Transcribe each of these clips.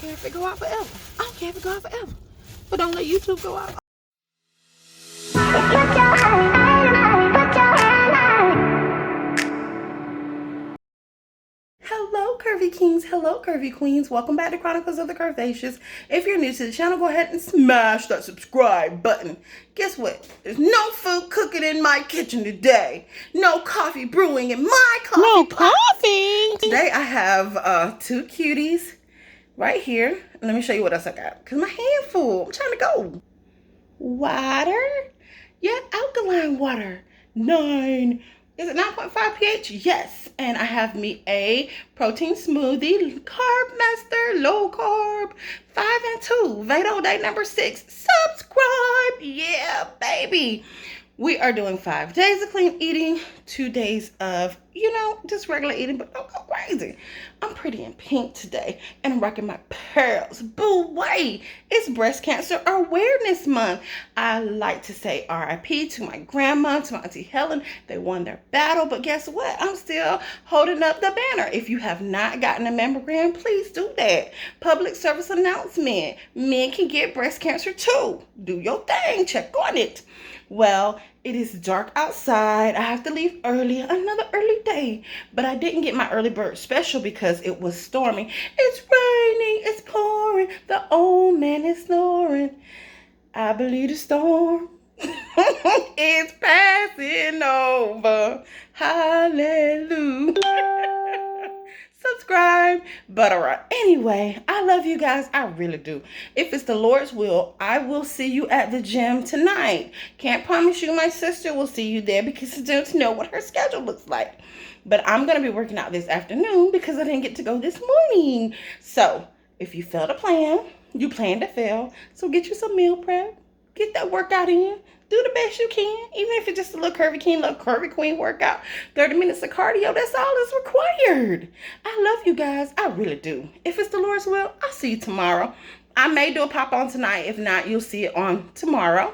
care if it go out forever. I don't care if it go out forever. But don't let YouTube go out. Hello curvy kings, hello curvy queens, welcome back to Chronicles of the Curvaceous. If you're new to the channel, go ahead and smash that subscribe button. Guess what? There's no food cooking in my kitchen today. No coffee brewing in my coffee No pot. coffee? Today I have two cuties right here. Let me show you what else I got, because my hand full. I'm trying to go. Water? Yeah, alkaline water. 9. Is it 9.5 pH? Yes. And I have me a protein smoothie, Carb Master, low carb, 5 and 2, Vado day number 6. Subscribe. Yeah, baby. We are doing 5 days of clean eating, 2 days of, just regular eating, but don't go crazy. I'm pretty in pink today, and I'm rocking my pearls. Boo way! It's Breast Cancer Awareness Month. I like to say RIP to my grandma, to my Auntie Helen. They won their battle, but guess what? I'm still holding up the banner. If you have not gotten a mammogram, please do that. Public service announcement. Men can get breast cancer too. Do your thing. Check on it. Well, it is dark outside. I have to leave early, another early day. But I didn't get my early bird special because it was storming. It's raining, it's pouring, the old man is snoring. I believe the storm is passing over. Hallelujah. Subscribe, but alright. Anyway, I love you guys. I really do. If it's the Lord's will, I will see you at the gym tonight. Can't promise you my sister will see you there because I don't know what her schedule looks like. But I'm going to be working out this afternoon because I didn't get to go this morning. So, if you fail to plan, you plan to fail. So get you some meal prep. Get that workout in. Do the best you can. Even if it's just a little curvy queen workout. 30 minutes of cardio. That's all that's required. I love you guys. I really do. If it's the Lord's will, I'll see you tomorrow. I may do a pop on tonight. If not, you'll see it on tomorrow.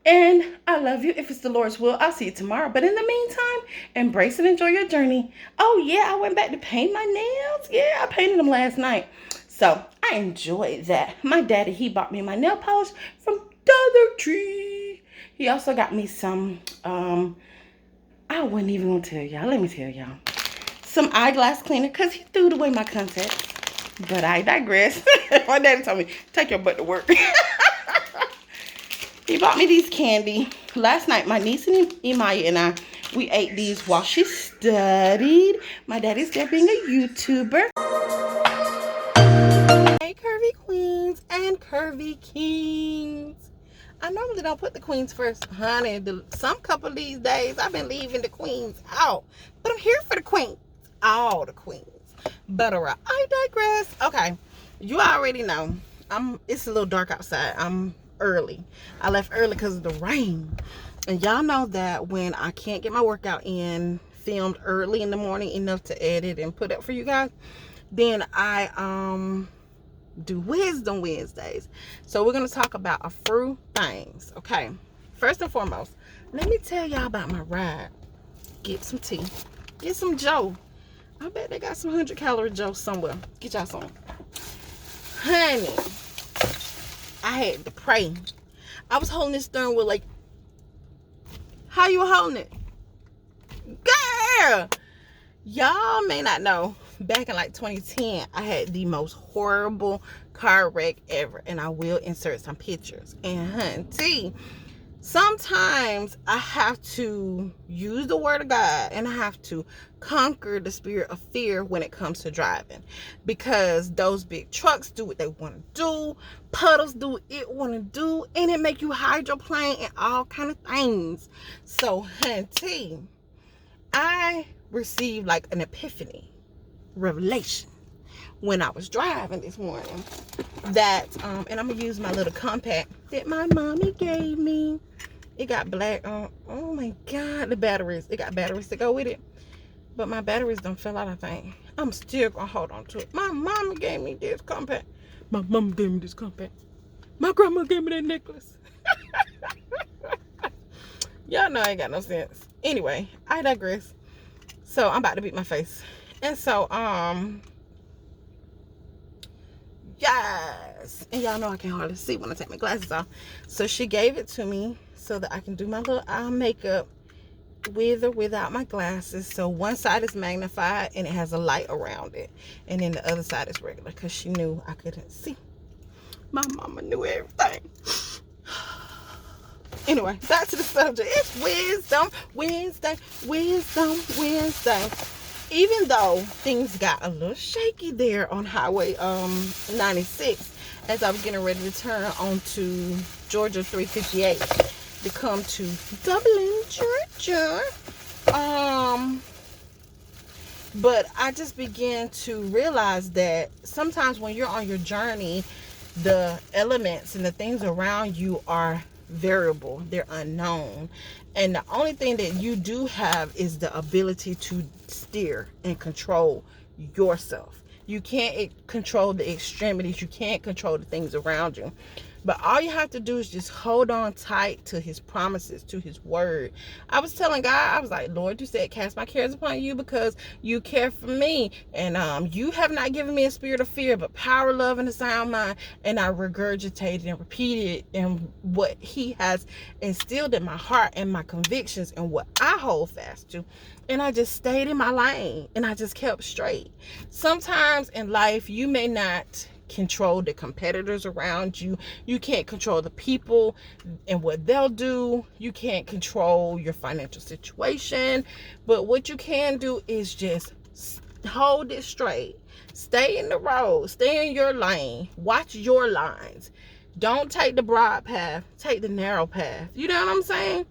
And I love you. If it's the Lord's will, I'll see you tomorrow. But in the meantime, embrace and enjoy your journey. Oh, yeah, I went back to paint my nails. Yeah, I painted them last night. So I enjoyed that. My daddy, he bought me my nail polish from Dollar Tree. He also got me some, I wasn't even going to tell y'all. Let me tell y'all. Some eyeglass cleaner because he threw away my contacts. But I digress. My daddy told me, take your butt to work. He bought me these candy. Last night, my niece and Imaya and I, we ate these while she studied. My daddy's there being a YouTuber. Hey, curvy queens and curvy kings. I normally don't put the queens first. Honey, some couple of these days, I've been leaving the queens out. But I'm here for the queens. All the queens. But alright, I digress. Okay, you already know. It's a little dark outside. I'm early. I left early because of the rain. And y'all know that when I can't get my workout in, filmed early in the morning enough to edit and put up for you guys, then I do Wisdom Wednesdays. So we're going to talk about a few things. Okay, first and foremost, let me tell y'all about my ride. Get some tea. Get some Joe. I bet they got some 100-calorie Joe somewhere. Get y'all some. Honey, I had to pray. I was holding this steering wheel like, how you holding it? Girl! Y'all may not know, back in like 2010, I had the most horrible car wreck ever. And I will insert some pictures. And hunty, sometimes I have to use the word of God and I have to conquer the spirit of fear when it comes to driving. Because those big trucks do what they want to do. Puddles do what it want to do. And it make you hydroplane and all kind of things. So, hunty, I received like an epiphany, revelation, when I was driving this morning. That, and I'm going to use my little compact that my mommy gave me. It got black on. Oh my God, the batteries. It got batteries to go with it. But my batteries done fell out, I think. I'm still going to hold on to it. My mama gave me this compact. My mama gave me this compact. My grandma gave me that necklace. Y'all know I ain't got no sense. Anyway, I digress. So I'm about to beat my face. And so, Yes. And y'all know I can hardly see when I take my glasses off. So she gave it to me so that I can do my little eye makeup with or without my glasses. So one side is magnified and it has a light around it, and then the other side is regular, because she knew I couldn't see. My mama knew everything. Anyway, back to the subject. It's Wisdom Wednesday. Even though things got a little shaky there on Highway 96 as I was getting ready to turn onto Georgia 358 to come to Dublin, Georgia. But I just began to realize that sometimes when you're on your journey, the elements and the things around you are variable. They're unknown. And the only thing that you do have is the ability to steer and control yourself. You can't control the extremities. You can't control the things around you. But all you have to do is just hold on tight to his promises, to his word. I was telling God, I was like, Lord, you said cast my cares upon you because you care for me. And you have not given me a spirit of fear, but power, love, and a sound mind. And I regurgitated and repeated and what he has instilled in my heart and my convictions and what I hold fast to. And I just stayed in my lane and I just kept straight. Sometimes in life, you may not control the competitors around you. You can't control the people and what they'll do. You can't control your financial situation. But what you can do is just hold it straight. Stay in the road. Stay in your lane. Watch your lines. Don't take the broad path. Take the narrow path. You know what I'm saying?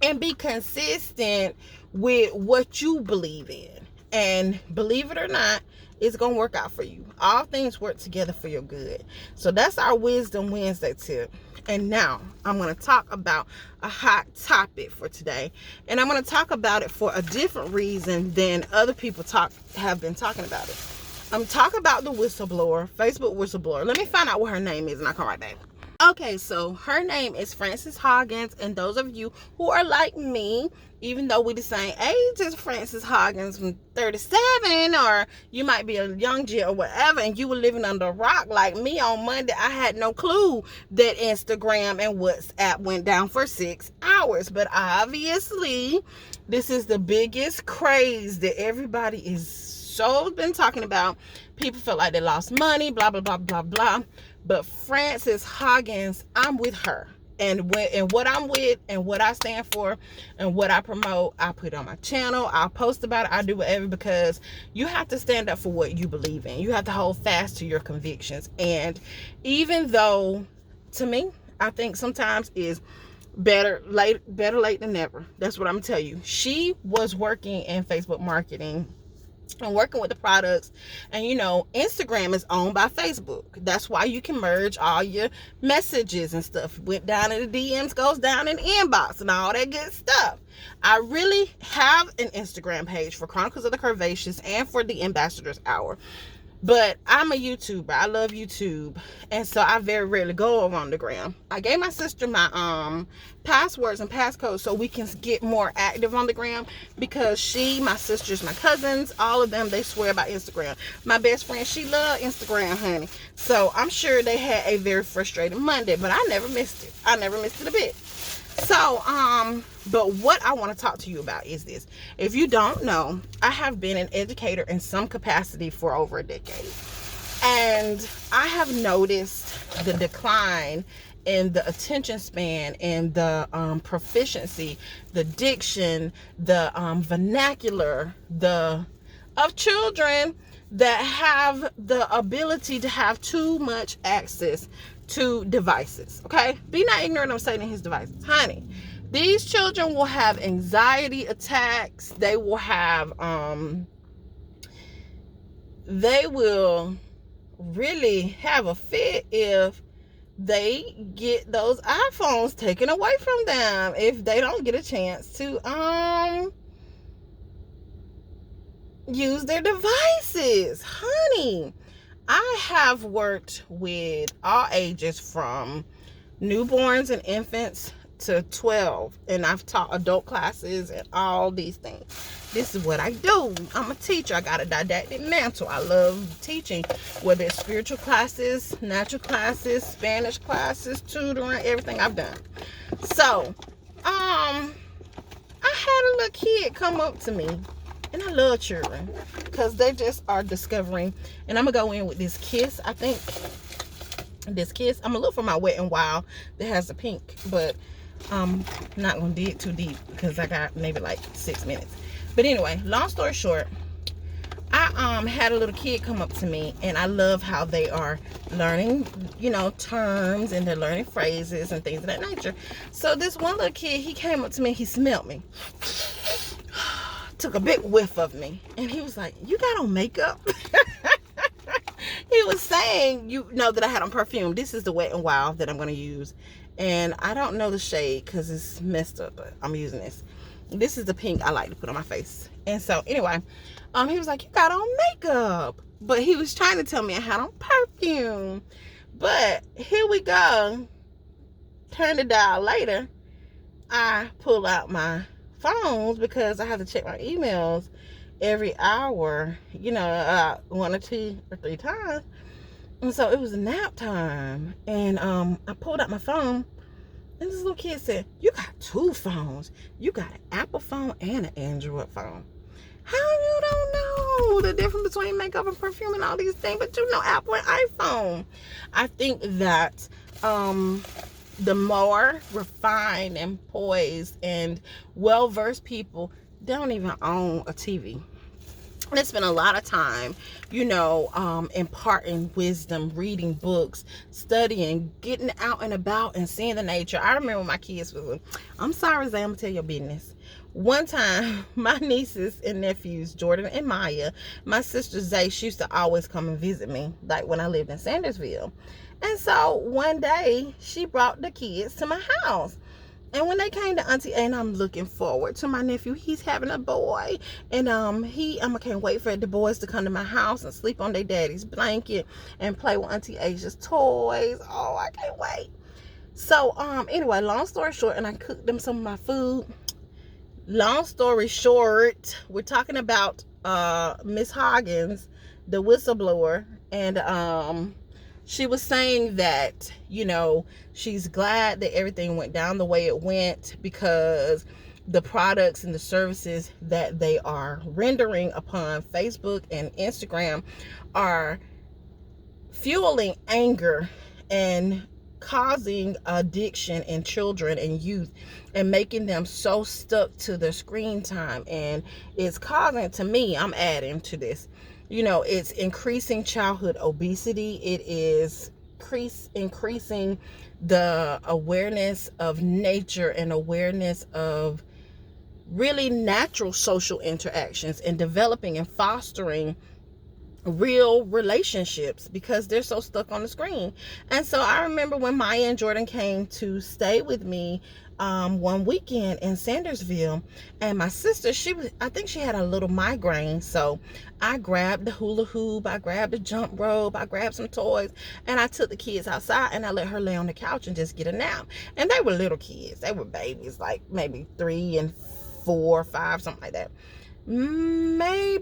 And be consistent with what you believe in. And believe it or not, it's going to work out for you. All things work together for your good. So that's our Wisdom Wednesday tip. And now I'm going to talk about a hot topic for today. And I'm going to talk about it for a different reason than other people have been talking about it. I'm talking about the whistleblower, Facebook whistleblower. Let me find out what her name is and I'll come right back. Okay, so her name is Frances Hoggins, and those of you who are like me, even though we're the same age as Frances Hoggins from 37, or you might be a young Jill or whatever, and you were living under a rock like me on Monday, I had no clue that Instagram and WhatsApp went down for 6 hours. But obviously, this is the biggest craze that everybody is so been talking about. People feel like they lost money, blah, blah, blah, blah, blah. But Frances Hoggins, I'm with her. And what I'm with and what I stand for and what I promote, I put on my channel. I'll post about it. I do whatever, because you have to stand up for what you believe in. You have to hold fast to your convictions. And even though, to me, I think sometimes is better late than never. That's what I'm gonna tell you. She was working in Facebook marketing and working with the products, and you know, Instagram is owned by Facebook. That's why you can merge all your messages and stuff. Went down in the DMs, goes down in the inbox and all that good stuff. I really have an Instagram page for Chronicles of the Curvaceous and for the Ambassador's Hour. But I'm a YouTuber. I love YouTube. And so I very rarely go over on the gram. I gave my sister my passwords and passcodes so we can get more active on the gram, because my sisters, my cousins, all of them, they swear by Instagram. My best friend, she loved Instagram, honey. So I'm sure they had a very frustrating Monday, but I never missed it. I never missed it a bit. So, but what I want to talk to you about is this. If you don't know, I have been an educator in some capacity for over a decade. And I have noticed the decline in the attention span and the proficiency, the diction, the vernacular, of children that have the ability to have too much access to devices. Okay, be not ignorant of Satan and his devices, honey. These children will have anxiety attacks. They will have they will really have a fit if they get those iPhones taken away from them, if they don't get a chance to use their devices. Honey, I have worked with all ages, from newborns and infants to 12, and I've taught adult classes and all these things. This is what I do. I'm a teacher. I got a didactic mantle. I love teaching, whether it's spiritual classes, natural classes, Spanish classes, tutoring, everything I've done. So, I had a little kid come up to me, and I love children because they just are discovering. And I'm gonna go in with this kiss. I think this kiss, I'm gonna look for my Wet n Wild that has the pink, but I'm not gonna dig too deep because I got maybe like 6 minutes. But anyway, long story short, I had a little kid come up to me, and I love how they are learning, you know, terms, and they're learning phrases and things of that nature. So this one little kid, he came up to me, he smelled me, took a big whiff of me, and he was like, "You got on makeup?" He was saying, you know, that I had on perfume. This is the Wet n Wild that I'm going to use, and I don't know the shade because it's messed up, but I'm using this. This is the pink I like to put on my face. And so anyway, he was like, "You got on makeup," but he was trying to tell me I had on perfume. But here we go. Turn the dial later. I pull out my phones because I have to check my emails every hour, you know, 1 or 2 or 3 times. And so it was nap time, and I pulled out my phone, and this little kid said, "You got 2 phones. You got an Apple phone and an Android phone. How you don't know the difference between makeup and perfume and all these things, but you know Apple and iPhone?" I think that the more refined and poised and well-versed people don't even own a TV. They spend a lot of time, you know, imparting wisdom, reading books, studying, getting out and about and seeing the nature. I remember my kids was, I'm sorry, Zay, I'm gonna tell your business. One time, my nieces and nephews, Jordan and Maya, my sister Zay, she used to always come and visit me, like when I lived in Sandersville. And so one day, she brought the kids to my house. And when they came to Auntie A, and I'm looking forward to my nephew, he's having a boy. And I can't wait for the boys to come to my house and sleep on their daddy's blanket and play with Auntie Asia's toys. Oh, I can't wait. So, anyway, long story short, and I cooked them some of my food. Long story short, we're talking about Miss Hoggins, the whistleblower, and she was saying that, you know, she's glad that everything went down the way it went because the products and the services that they are rendering upon Facebook and Instagram are fueling anger and causing addiction in children and youth and making them so stuck to their screen time. And it's causing, to me, I'm adding to this, you know, it's increasing childhood obesity. It is increasing the awareness of nature and awareness of really natural social interactions and developing and fostering real relationships because they're so stuck on the screen. And so I remember when Maya and Jordan came to stay with me one weekend in Sandersville, and my sister, I think she had a little migraine, so I grabbed the hula hoop, I grabbed the jump rope, I grabbed some toys, and I took the kids outside and I let her lay on the couch and just get a nap. And they were little kids, they were babies, like maybe 3 and 4, 5, something like that. Maybe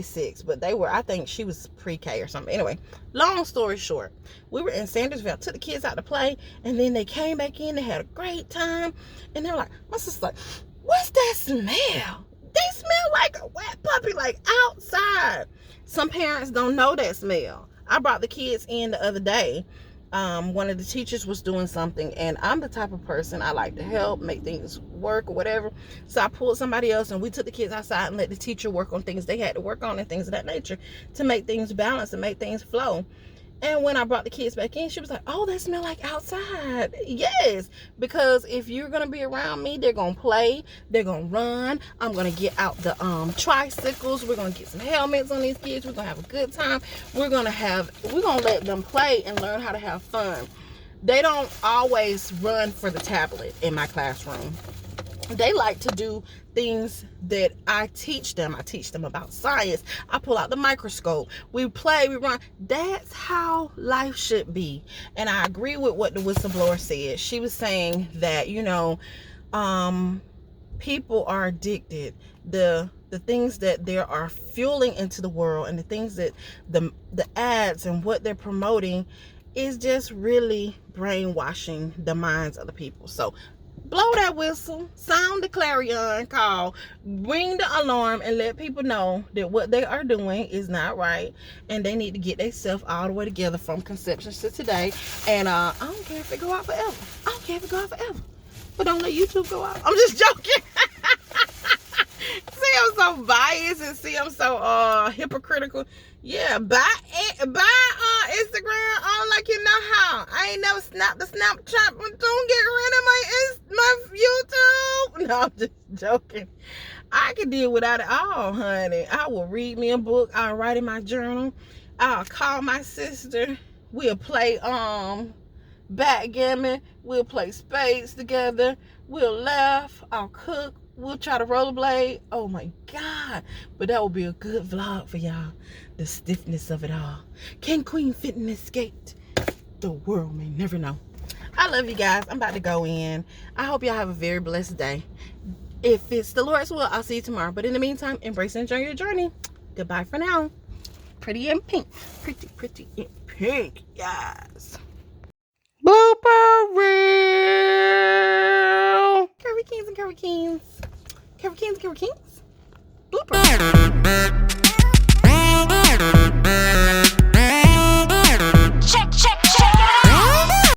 6, but they were, I think she was pre-K or something. Anyway, long story short, we were in Sandersville, took the kids out to play, and then they came back in, they had a great time, and they were like, my sister's like, "What's that smell?" They smell like a wet puppy, like outside. Some parents don't know that smell. I brought the kids in the other day. One of the teachers was doing something, and I'm the type of person, I like to help make things work or whatever. So I pulled somebody else, and we took the kids outside and let the teacher work on things they had to work on and things of that nature to make things balance and make things flow. And when I brought the kids back in, she was like, "Oh, that smell like outside." Yes, because if you're going to be around me, they're going to play, they're going to run. I'm going to get out the tricycles. We're going to get some helmets on these kids. We're going to have a good time. We're going to let them play and learn how to have fun. They don't always run for the tablet in my classroom. they like to do things that I teach them. I teach them about science. I pull out the microscope. We play, we run. That's how life should be. And I agree with what the whistleblower said. She was saying that, people are addicted. The things that they are fueling into the world, and the things that the ads and what they're promoting is just really brainwashing the minds of the people. So blow that whistle, sound the clarion call, ring the alarm, and let people know that what they are doing is not right, and they need to get themselves all the way together from conception to today. And I don't care if it go out forever. I don't care if it go out forever. But don't let YouTube go out. I'm just joking. See, I'm so biased, and see, I'm so hypocritical. Yeah, buy Instagram. I don't like you know how. I ain't never snapped the Snapchat, but don't get rid of my YouTube. No, I'm just joking. I can deal without it all, honey. I will read me a book. I'll write in my journal. I'll call my sister. We'll play backgammon. We'll play spades together. We'll laugh. I'll cook. We'll try to rollerblade. Oh my God. But that will be a good vlog for y'all. The stiffness of it all. Can Queen fit in this skate? The world may never know. I love you guys. I'm about to go in. I hope y'all have a very blessed day. If it's the Lord's will, I'll see you tomorrow. But in the meantime, embrace and enjoy your journey. Goodbye for now. Pretty in pink. Pretty in pink. Yes. Blooper reel. Curry Kings and Curry Kings. Curry Kings and Curry Kings. Blooper.